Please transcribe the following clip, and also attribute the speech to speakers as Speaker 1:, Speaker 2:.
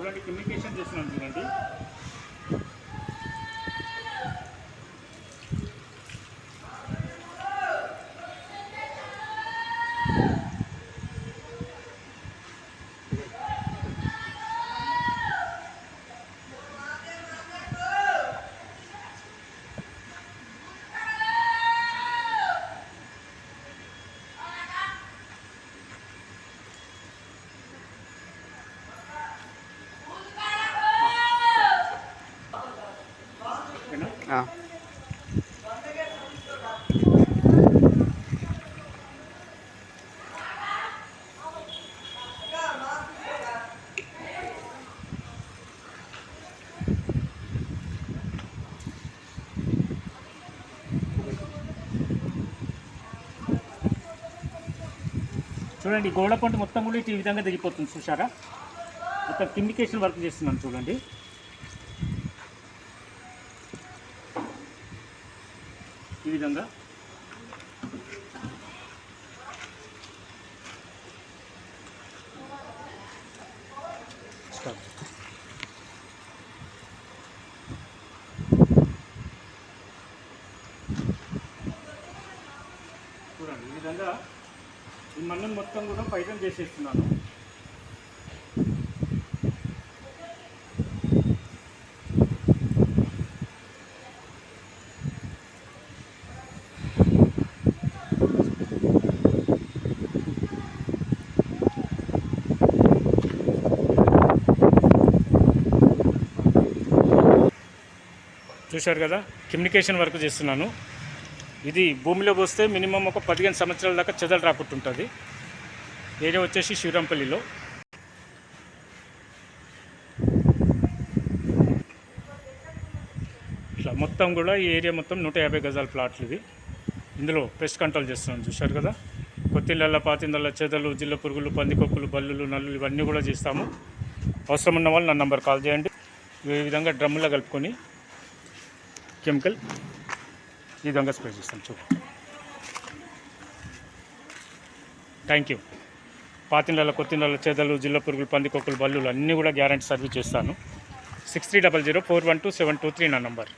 Speaker 1: చూడండి కమ్యూనికేషన్ చేస్తున్నాను చూడండి. చూడండి గోడ పంట మొత్తం కూడా ఈ విధంగా దిగిపోతుంది చూసారా. మొత్తం కమ్యూనికేషన్ వర్క్ చేస్తున్నాను చూడండి. ఈ విధంగా చూడండి. ఈ విధంగా ఈ మన్నును మొత్తం కూడా పైతం చేసేస్తున్నాను. చూశారు కదా, కమ్యూనికేషన్ వర్క్ చేస్తున్నాను. ఇది భూమిలో పోస్తే మినిమం ఒక 15 సంవత్సరాల దాకా చెదలు రాకుంటుంటుంది. ఏరియా వచ్చేసి శివరాంపల్లిలో. ఇట్లా మొత్తం కూడా ఈ ఏరియా మొత్తం 150 గజాల ప్లాట్లు ఇవి. ఇందులో పెస్ట్ కంట్రోల్ చేస్తున్నాను చూశారు కదా. కొత్తిళ్ళ పాతిందల చెదలు, జిల్ల పురుగులు, పందికొక్కులు, బల్లులు, నల్లులు ఇవన్నీ కూడా చేస్తాము. అవసరం ఉన్న వాళ్ళు నా నంబర్ కాల్ చేయండి. ఈ విధంగా డ్రమ్ములో కలుపుకొని కెమికల్ ఈ విధంగా స్ప్రే చేస్తాను చూడండి. Thank you. పాతిళ్ళ, కొత్తిళ్ళ చెదలు, జిల్ల పురుగులు, పందికొక్కులు, బల్లులు అన్నీ కూడా గ్యారంటీ సర్వీస్ చేస్తాను. 6300412723 నా నంబర్.